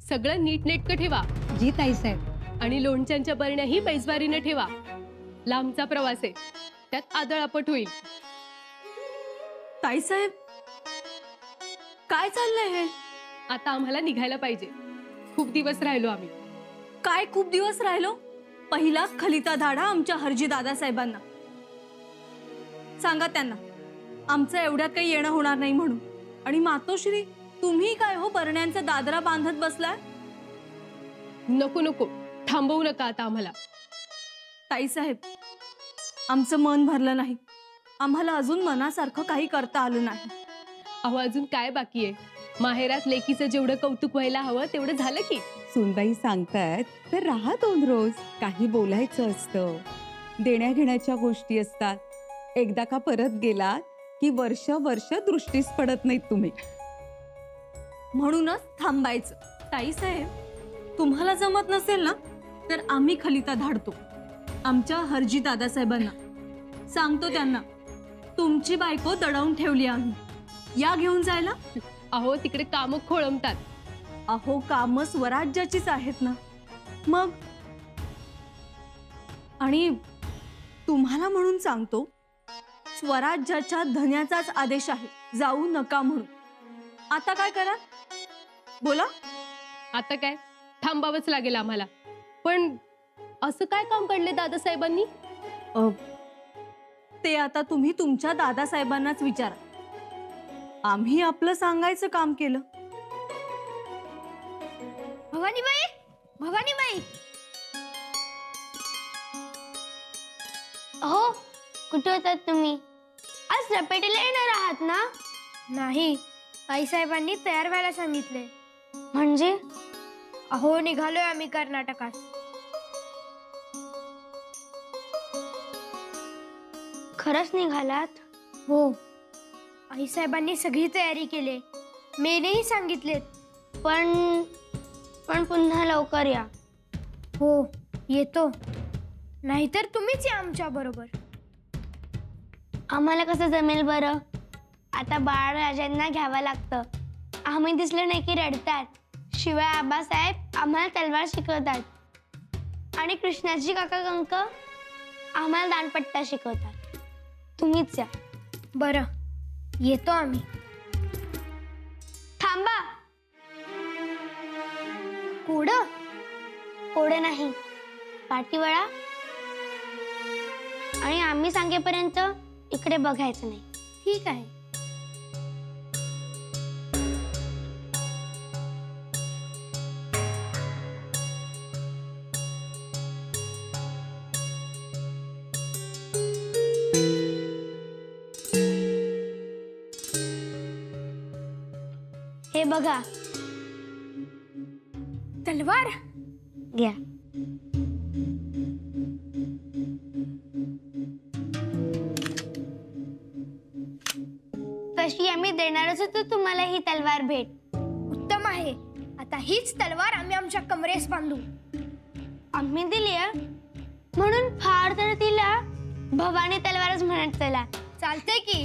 सगळं नीटनेटकं ठेवा. जी ताईसाहेब. आणि लोणच्यांच्या बरण्याही बैसबारीने ठेवा. लांबचा प्रवास आहे, त्यात आदळापट होईल. ताईसाहेब, काय चाललंय हे? आता आम्हाला निघायला पाहिजे. खूप दिवस राहिलो आम्ही. काय खूप दिवस राहिलो? पहिला खलिता धाडा आमच्या हरजी दादासाहेबांना. सांगा त्यांना आमचं एवढ्यात काही येणं होणार नाही म्हणून. आणि मातोश्री, तुम्ही काय हो बरण्यांचा दादरा बांधत बसलाय? नको नको, थांबवू नका आता आम्हाला. ताईसाहेब, आमचं मन भरलं नाही. आम्हाला अजून मनासारखं काही करता आलं नाही. अहो, अजून काय बाकी आहे? माहेरात लेकीचं जेवढं कौतुक व्हायला हवं तेवढं झालं की. सुनबाई सांगतायत तर राहा 2 रोज. काही बोलायचं असतं, देण्या घेण्याच्या गोष्टी असतात. एकदा का परत गेलात की वर्ष वर्ष दृष्टीस पडत नाहीत तुम्ही. म्हणूनच थांबायचं. ताईसाहेब, तुम्हाला जमत नसेल ना तर आम्ही खलिता धाडतो आमच्या हरजी दादासाहेबांना. सांगतो त्यांना तुमची बायको दडवून ठेवली आम्ही, या घेऊन जायला. अहो, तिकडे कामं खोळंबतात. अहो, कामं स्वराज्याचीच आहेत ना मग. आणि तुम्हाला म्हणून सांगतो, स्वराज्याच्या धन्याचाच आदेश आहे जाऊ नका म्हणून. आता काय करा बोला. आता काय, थांबावंच लागेल आम्हाला. पण असं काय काम काढले दादासाहेबांनी? ते आता तुम्ही तुमच्या दादासाहेबांनाच विचारा. आम्ही आपलं सांगायचं काम केलं. भवानीबाई, भवानीबाई. अहो, कुठे होतात तुम्ही? आज रपेटीला येणार आहात ना? नाही, आईसाहेबांनी तयार व्हायला सांगितले. म्हणजे? अहो, निघालोय आम्ही कर्नाटकात. खरंच निघालात? हो, आईसाहेबांनी सगळी तयारी केली. मेनेही सांगितलेत. पण पुन्हा लवकर या. हो, येतो. नाहीतर तुम्हीच या आमच्या बरोबर. आम्हाला कसं जमेल बरं? आता बाळराजांना घ्यावं लागतं. आम्ही दिसलं नाही की रडतात. शिवाय आबासाहेब आम्हाला तलवार शिकवतात. आणि कृष्णाजी काका कंक आम्हाला दानपट्टा शिकवतात. तुम्हीच या. बरं, येतो आम्ही. थांबा. कोडं नाही, पाठी वळा. आणि आम्ही सांगेपर्यंत इकडे बघायचं नाही. ठीक आहे. हे बघा, तलवार घ्या. कशी आम्ही देणारच होतो तुम्हाला ही तलवार भेट. उत्तम आहे. आता हीच तलवार आम्ही आमच्या कमरेस बांधू. आम्ही दिली म्हणून फार तर तिला भवानी तलवारच म्हणत चला. चालते की.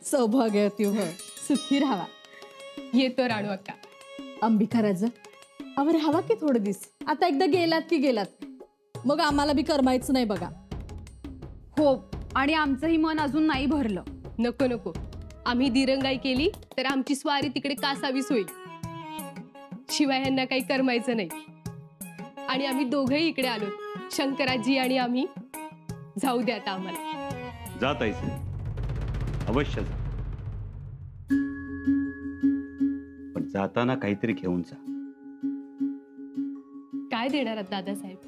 सौभाग्यवती हो, सुखी राहावा. येतो राणू अक्का. अंबिका राजा, आवर हवा की थोडे दिस. आता एकदा गेलात की गेलात, मग आम्हाला बी करमायचं नाही बघा. हो, आणि आमचंही मन अजून नाही भरलं. नको नको, आम्ही दिरंगाई केली तर आमची स्वारी तिकडे कासावीस होईल. शिवाय यांना काही करमायचं नाही. आणि आम्ही दोघंही इकडे आलो, शंकराजी आणि आम्ही. जाऊ द्या आता आम्हाला. जात आहे अवश्य जा, पण जाताना काहीतरी घेऊन जा. काय देणार आहात दादासाहेब?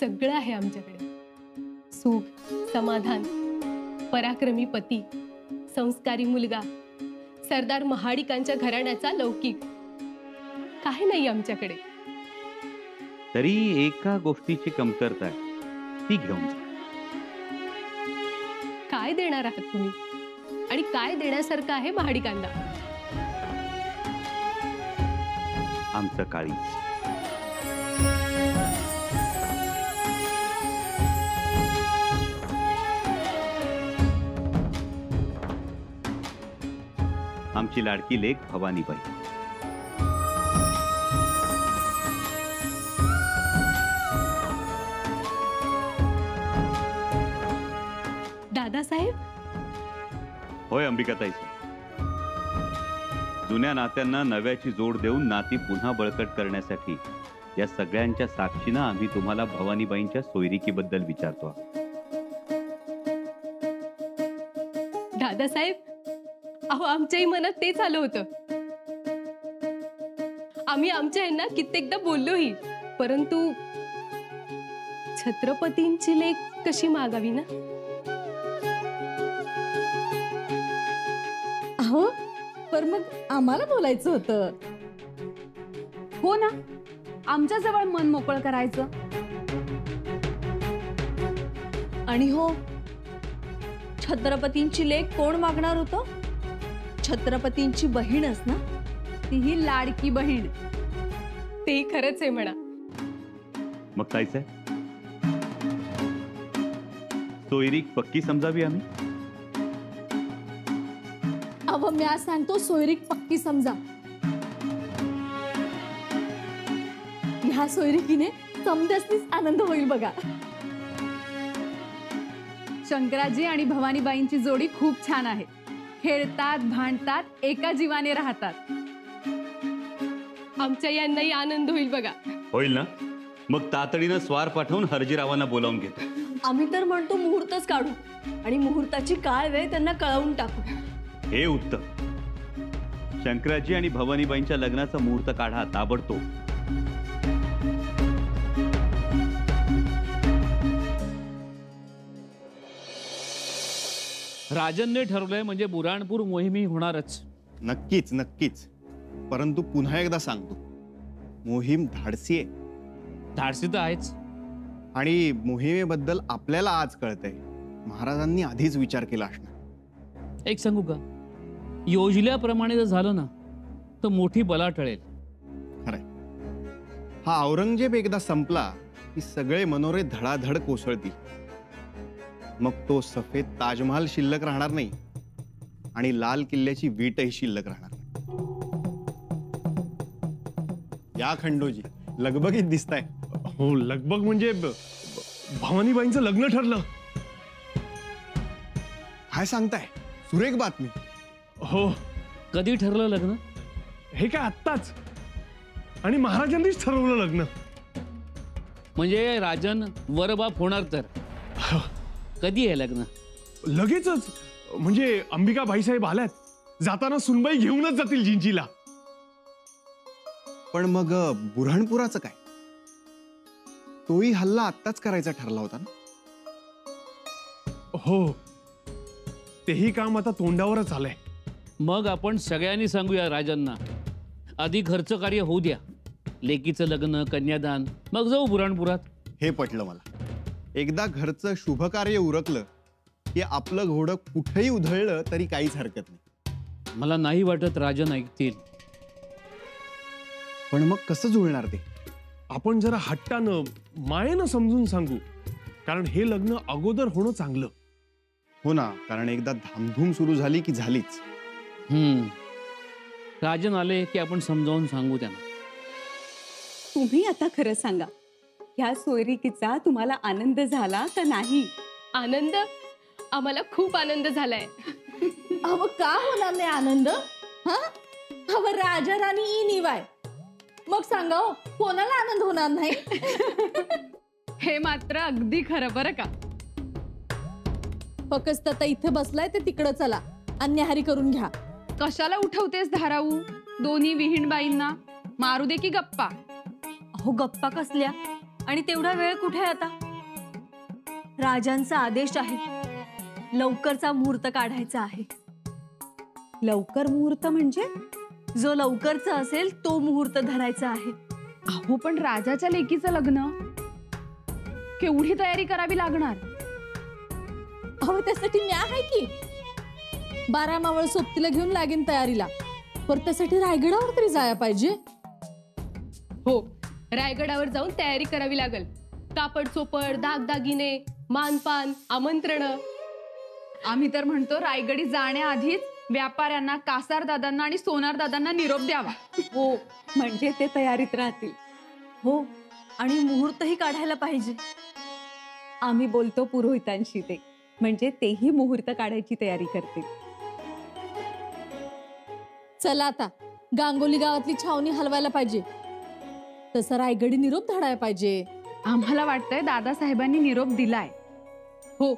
सगळं आहे आमच्याकडे. सुख, समाधान, पराक्रमी पती, संस्कारी मुलगा, सरदार महाडिकांच्या घराण्याचा लौकिक. काय नाही आमच्याकडे. तरी एका गोष्टीची कमतरता आहे, ती घेऊन जा. काय देणार आहात तुम्ही? आणि काय देण्यासारखं आहे महाडिकांना? आमचं काळीज. आमची लाडकी लेक भवानीबाई. दादासाहेब, होय अंबिकाताई. जुन्या नात्यांना नव्याची जोड देऊन नाती पुन्हा बळकट करण्यासाठी या सगळ्यांच्या साक्षीनं आम्ही तुम्हाला भवानीबाईंच्या सोयरिकीबद्दल विचारतो. दादासाहेब, अहो आमच्याही मनात तेच आलं होतं. आम्ही आमच्या यांना कित्येकदा बोललोही, परंतु छत्रपतींची लेक कशी मागावी ना. अहो पर मग आम्हाला बोलायचं होतं. हो ना, आमच्या जवळ मन मोकळं करायचं. आणि हो, छत्रपतींची लेक कोण मागणार होतं? छत्रपतींची बहीणच ना. तीही लाडकी बहीण. ते खरंच आहे म्हणा. मग ताईचे सोयरीक पक्की समजावी आम्ही. अहो मी आज सांगतो, सोयरीक पक्की समजा. ह्या सोयरिकीने समजासनीच आनंद होईल बघा. शंकराजी आणि भवानीबाईंची जोडी खूप छान आहे. खेळतात, भांडतात, एका जीवाने राहतात. आमच्या यांनाही आनंद होईल बघा. होईल ना. मग तातडीनं स्वार पाठवून हरजीरावांना बोलावून घेतो. आम्ही तर म्हणतो मुहूर्तच काढू आणि मुहूर्ताची काळ वेळ त्यांना कळवून टाकू. हे उत्तम. शंकराजी आणि भवानीबाईंच्या लग्नाचा मुहूर्त काढा ताबडतोब. राजनने ठरवलंय म्हणजे बुराणपूर मोहिमी होणारच. नक्कीच नक्कीच. परंतु पुन्हा एकदा सांगतो, मोहीम धाडसी आहे. धाडसी तर आहेच. आणि मोहिमेबद्दल आपल्याला आज कळतंय. महाराजांनी आधीच विचार केला असणार. एक सांगू का, योजल्याप्रमाणे जर झालं ना तर मोठी बला टळेल. खरंय. हा औरंगजेब एकदा संपला की सगळे मनोरे धडाधड कोसळतील. मग तो सफेद ताजमहाल शिल्लक राहणार नाही आणि लाल किल्ल्याची वीटही शिल्लक राहणार नाही. या खंडोजी, लगबगीत दिसताय. हो, लगबग म्हणजे भवानीबाईंचं लग्न ठरलं. काय सांगताय? सुरेख बातमी. हो. कधी ठरलं लग्न? हे काय आत्ताच. आणि महाराजांनीच ठरवलं लग्न. म्हणजे राजन वरबाप होणार तर कधी आहे लग्न? लगेचच. म्हणजे अंबिका बाईसाहेब आल्यात. जाताना सुनबाई घेऊनच जातील जिंजीला. पण मग बुऱ्हाणपुराचं काय? तोही हल्ला आत्ताच करायचा ठरला होता ना. हो, तेही काम आता तोंडावरच आलंय. मग आपण सगळ्यांनी सांगूया राजांना, आधी घरचं कार्य होऊ द्या. लेकीचं लग्न, कन्यादान, मग जाऊ बुराणपुरात. हे पटलं मला. एकदा घरचं शुभ कार्य उरकलं की आपलं घोडं कुठेही उधळलं तरी काहीच हरकत नाही. मला नाही वाटत राजन ऐकतील. पण मग कसं जुळणार ते? आपण जरा हट्टानं, मायेनं समजून सांगू. कारण हे लग्न अगोदर होणं चांगलं. हो ना, कारण एकदा धामधूम सुरू झाली की झालीच. राजन आले की आपण समजावून सांगू त्यांना. तुम्ही आता खरं सांगा, ह्या सोयरिकीचा तुम्हाला आनंद झाला का नाही? आनंद? आम्हाला खूप आनंद झालाय. अहो का होणार नाही आनंद? हा, अहो राजा राणी ई निवाय. मग सांगा हो, कोणाला आनंद होणार नाही? हे मात्र अगदी खरं बरं का. फक्त आता इथे बसलाय ते तिकडं चला, अन्यहारी करून घ्या. कशाला उठवतेस धाराऊ? दोन्ही विहीणबाईंना मारू दे की गप्पा. अहो गप्पा कसल्या? आणि तेवढा वेळ कुठे आता? राजांचा आदेश आहे, लवकरचा मुहूर्त काढायचा आहे. लवकर मुहूर्त म्हणजे? जो लवकरचा असेल तो मुहूर्त धरायचा आहे. अहो पण राजाच्या लेकीचं लग्न, केवढी तयारी करावी लागणार. अहो त्यासाठी मी आहे की. 12 मावळ सोबतीला घेऊन लागेन तयारीला. पर त्यासाठी रायगडावर तरी जाया पाहिजे. हो, रायगडावर जाऊन तयारी करावी लागल. कापड चोपड, दागदागिने, मानपान, आमंत्रण. आम्ही तर म्हणतो रायगडी जाण्याआधीच व्यापाऱ्यांना, कासार दादांना आणि सोनार दादांना निरोप द्यावा. हो, म्हणजे ते तयारीत राहतील. हो, आणि मुहूर्तही काढायला पाहिजे. आम्ही बोलतो पुरोहितांशी, ते म्हणजे तेही मुहूर्त काढायची तयारी करतील. चला आता गांगोली गावातली छावणी हलवायला पाहिजे. तसा रायगडी निरोप धाडायला पाहिजे. आम्हाला वाटतंय दादासाहेबांनी निरोप दिलाय. हो,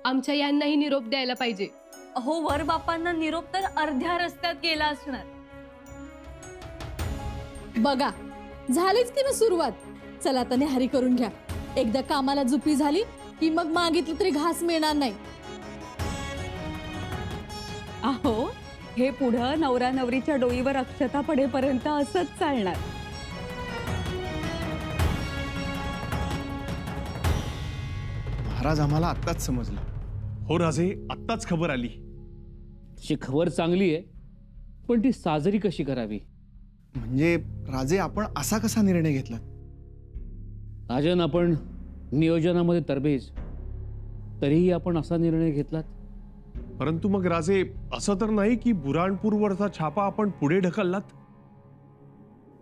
आमच्या यांनाही निरोप द्यायला पाहिजे. अहो, वर बापांना निरोप तर अर्ध्या रस्त्यात गेला असणार. बघा, झालीच की ना सुरुवात. चला आता न्याहारी करून घ्या. एकदा कामाला जुपी झाली की मग मागितलं तरी घास मिळणार नाही. अहो, हे पुढं नवरा नवरीच्या डोईवर अक्षता पडेपर्यंत असंच चालणार. महाराज, आम्हाला आत्ताच समजलं. हो राजे, आत्ताच खबर आली. शी खबर चांगली आहे, पण ती साजरी कशी करावी? म्हणजे राजे, आपण असा कसा निर्णय घेतला? राजन, आपण नियोजनामध्ये तरबेज, तरीही आपण असा निर्णय घेतलात. परंतु मग राजे, असं तर नाही की बुऱ्हाणपूरवरचा छापा आपण पुढे ढकललात?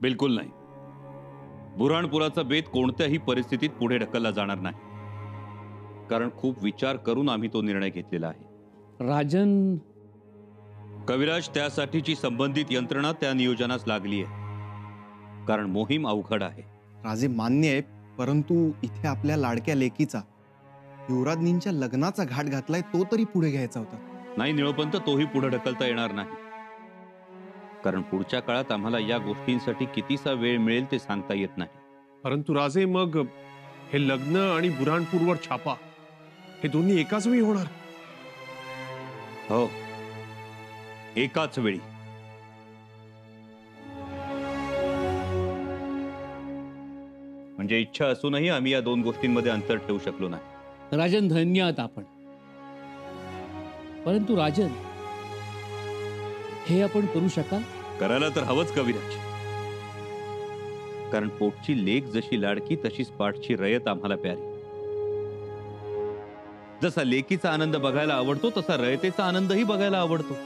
बिलकुल नाही. बुऱ्हाणपुराचा बेत कोणत्याही परिस्थितीत पुढे ढकलला जाणार नाही, कारण खूप विचार करून आम्ही तो निर्णय घेतलेला आहे. राजन, कविराज, त्यासाठीची संबंधित यंत्रणा त्या नियोजनास लागली आहे, कारण मोहीम अवघड आहे. राजे, मान्य आहे, परंतु इथे आपल्या लाडक्या लेकीचा, युवराजनींच्या लग्नाचा घाट घातलाय, तो तरी पुढे घ्यायचा होता. नाही निळोपंत, तोही पुढे ढकलता येणार नाही, कारण पुढच्या काळात आम्हाला या गोष्टींसाठी कितीसा वेळ मिळेल ते सांगता येत नाही. परंतु राजे, मग हे लग्न आणि बुऱ्हाणपूरवर छापा हे दोन्ही एकाच वेळी होणार? हो, एकाच वेळी. म्हणजे इच्छा असूनही आम्ही या दोन गोष्टींमध्ये अंतर ठेवू शकलो नाही. राजन, धन्य आहात आपण. परंतु राजन, हे आपण करू शकाल? करायला तर हवंच कविराज, कारण पोटची लेक जशी लाडकी तशीच पाठची रयत आम्हाला प्यारी. जसा लेकीचा आनंद बघायला आवडतो तसा रयतेचा आनंदही बघायला आवडतो,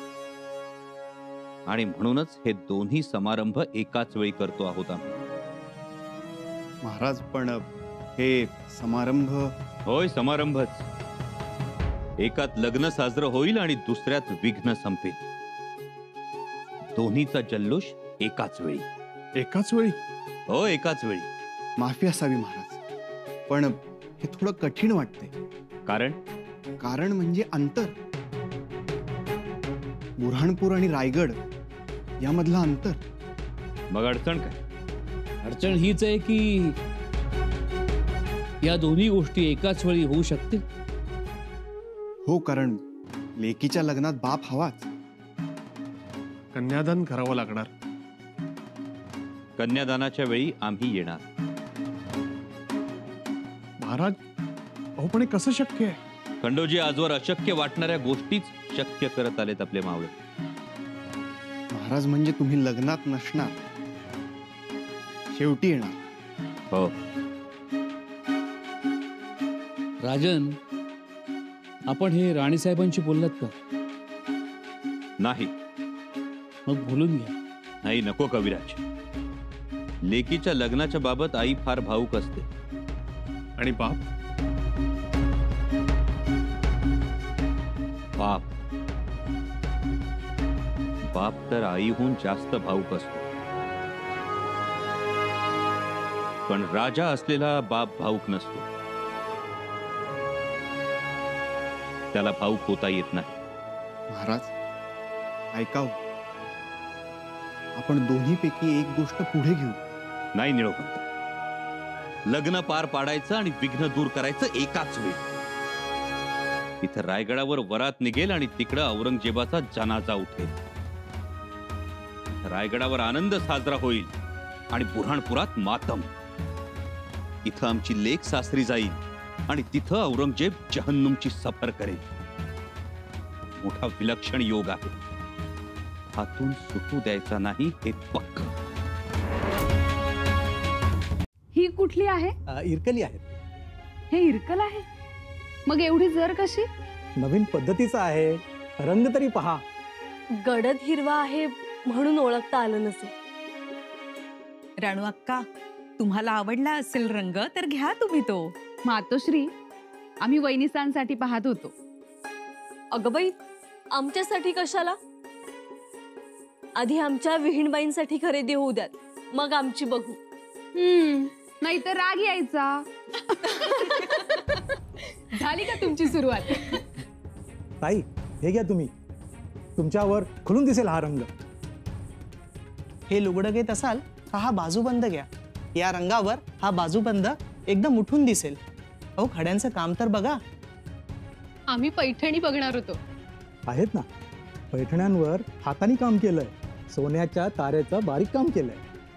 आणि म्हणूनच हे दोन्ही समारंभ एकाच वेळी करतो आहोत आम्ही. महाराज, पण हे समारंभ? होय, समारंभच. एकात लग्न साजरं होईल आणि दुसऱ्यात विघ्न संपेल. दोन्हीचा जल्लोष एकाच वेळी. एकाच वेळी? हो, एकाच वेळी. माफी असावी महाराज, पण हे थोडं कठीण वाटतंय. कारण म्हणजे अंतर. बुऱ्हाणपूर आणि रायगड यामधलं अंतर. मग अडचण काय? अडचण हीच आहे की या दोन्ही गोष्टी एकाच वेळी होऊ शकतील. हो, कारण लेकीच्या लग्नात बाप हवाच. कन्यादान करावं लागणार. कन्यादानाच्या वेळी आम्ही येणार. महाराज, अहो पण हे कसं शक्य आहे? खंडोजी आजवर अशक्य वाटणाऱ्या गोष्टीच शक्य करत आलेत आपले मावळे. महाराज, म्हणजे तुम्ही लग्नात नसणार, शेवटी येणार. हो. राजन, आपण हे राणीसाहेबांशी बोललात का? नाही. मग बोलून घ्या. नाही, नको कविराज. लेकीच्या लग्नाच्या बाबत आई फार भावूक असते. आणि बाप? बाप तर आईहून जास्त भावूक असतो. पण राजा असलेला बाप भावूक नसतो. त्याला भावूक होता येत नाही. महाराज, ऐकाव, आपण दोन्हीपैकी एक गोष्ट पुढे घेऊ. नाही निळोपंत, लग्न पार पाडायचं आणि विघ्न दूर करायचं एकाच वेळी. इथं रायगडावर वरात निघेल आणि तिकडं औरंगजेबाचा जनाजा उठेल. रायगडावर आनंद साजरा होईल आणि बुऱ्हाणपुरात मातम. इथं आमची लेक सासरी जाईल आणि तिथं औरंगजेब जहन्नुमची सफर करेल. मोठा विलक्षण योग आहे. हातून सुटू द्यायचा नाही, हे पक्क. ही कुठली आहे? इरकली आहे. हे इरकल आहे? मग एवढी जर कशी? नवीन पद्धतीचा आहे. रंग तरी पहा. गडद हिरवा आहे म्हणून ओळखता आलं नसेल. राणू अक्का, तुम्हाला आवडला असेल रंग तर घ्या तुम्ही तो. मातोश्री, आम्ही वैनिसांसाठी पाहत होतो. अगं बाई, आमच्यासाठी कशाला? आधी आमच्या विहीणबाईंसाठी खरेदी होऊ द्यात, मग आमची बघू. नाहीतर राग यायचा. झाली का तुमची सुरुवात? ताई, हे घ्या तुम्ही. तुमच्यावर खुलून दिसेल हा रंग. हे लुगडं घेत असाल तर हा बाजूबंद घ्या. या रंगावर हा बाजूबंद एकदम उठून दिसेल. अहो, खड्यांचं काम तर बघा. आम्ही पैठणी बघणार होतो. आहेत ना, पैठण्यांवर हाताने काम केलंय. सोन्याच्या तारेचं बारीक काम केलंय.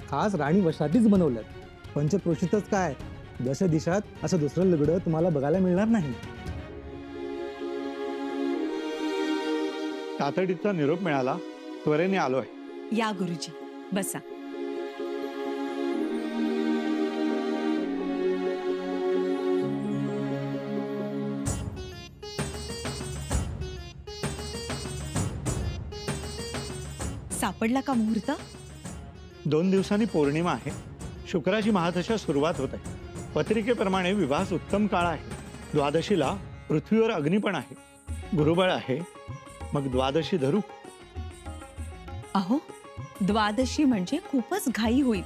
खास राणी वशातीच बनवलंय. पंचक्रोशीतच काय, दश दिशात असं दुसरं लुगडं तुम्हाला बघायला मिळणार नाही. तातडीचा निरोप मिळाला, त्वरेने आलोय. या गुरुजी, बसा. सापडला का मुहूर्त? 2 दिवसांनी पौर्णिमा आहे. शुक्राची महादशा सुरुवात होत आहे. पत्रिकेप्रमाणे विवाहास उत्तम काळ आहे. द्वादशीला पृथ्वीवर अग्निपण आहे, गुरुबळ आहे. मग द्वादशी धरू. अहो, द्वादशी म्हणजे खूपच घाई होईल.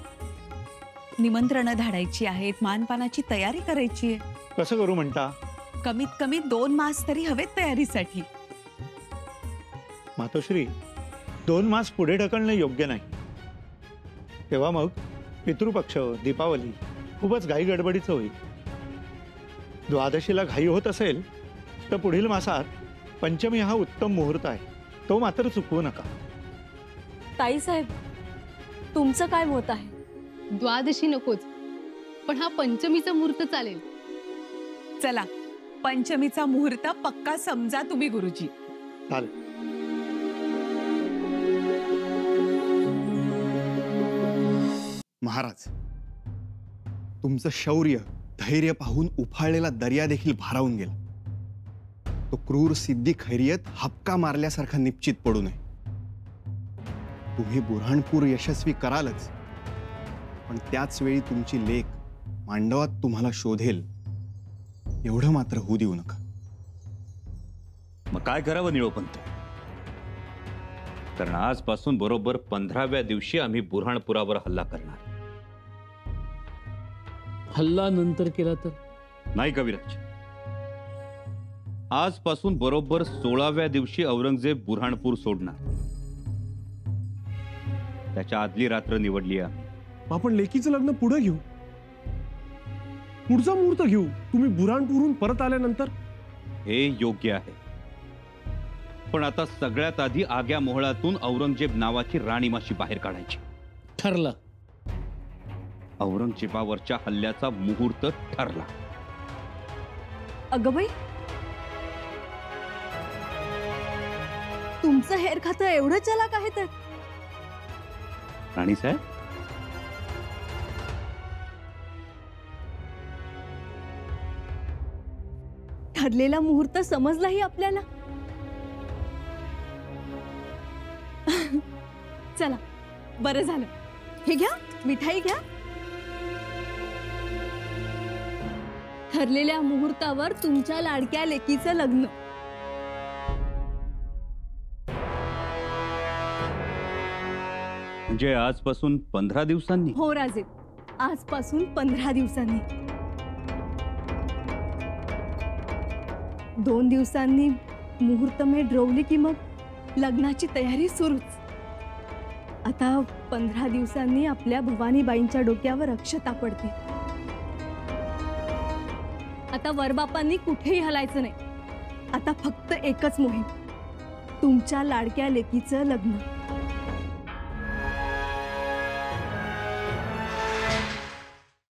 निमंत्रणं धाडायची आहेत, मानपानाची तयारी करायची आहे. कसं करू म्हणता? कमीत कमी 2 मास तरी हवेत तयारीसाठी. मातोश्री, 2 मास पुढे ढकलणं योग्य नाही. तेव्हा मग पितृपक्ष, दीपावली खूपच घाई गडबडीचं होईल. द्वादशीला घाई होत असेल तर पुढील मासात पंचमी हा उत्तम मुहूर्त आहे. तो मात्र चुकवू नका. ताईसाहेब, तुमचं काय मत आहे? द्वादशी नकोच, पण हा पंचमीचा मुहूर्त चालेल. चला, पंचमीचा मुहूर्त पक्का समजा तुम्ही गुरुजी. चालेल. महाराज, तुमचं शौर्य, धैर्य पाहून उफाळलेला दर्या देखील भारावून गेला. तो क्रूर सिद्धी खैरियत हपका मारल्यासारखा निश्चित पडू नये. तुम्ही बुऱ्हाणपूर यशस्वी करालच, पण त्याच वेळी तुमची लेक मांडवात तुम्हाला शोधेल एवढं मात्र होऊ देऊ नका. मग काय करावं निळोपंत? कारण आजपासून बरोबर 15व्या दिवशी आम्ही बुऱ्हाणपुरावर हल्ला करणार. हल्ला नंतर केला तर? नाही कविराज, आजपासून बरोबर 16व्या दिवशी औरंगजेब बुऱ्हाणपूर सोडणार. त्याच्या आदली रात्र निवडली आहे. आपण लेकीचं लग्न पुढे घेऊ, पुढचा मुहूर्त घेऊ. तुम्ही बुऱ्हाणपूरहून परत आल्यानंतर. हे योग्य आहे, पण आता सगळ्यात आधी आग्या मोहळातून औरंगजेब नावाची राणीमाशी बाहेर काढायची. ठरला. औरंगजेबावरच्या हल्ल्याचा मुहूर्त ठरला. अगं बाई, तुमचं हेर खातं एवढं चलाक आहे तर? राणीसाहेब, ठरलेला मुहूर्त समजलाही आपल्याला. चला, बरं झालं. हे घ्या, मिठाई घ्या. ठरलेल्या मुहूर्तावर तुमच्या लाडक्या लेकीचं लग्न. म्हणजे आजपासून 15 दिवसांनी? हो राजे, आजपासून 15 दिवसांनी. 2 दिवसांनी मुहूर्तमेढ रोवली की मग लग्नाची तयारी सुरूच. आता 15 दिवसांनी आपल्या भवानीबाईंच्या डोक्यावर अक्षता पडते. आता वरबापांनी कुठेही हलायचं नाही. आता फक्त एकच मोहीम, तुमच्या लाडक्या लेकीचं लग्न.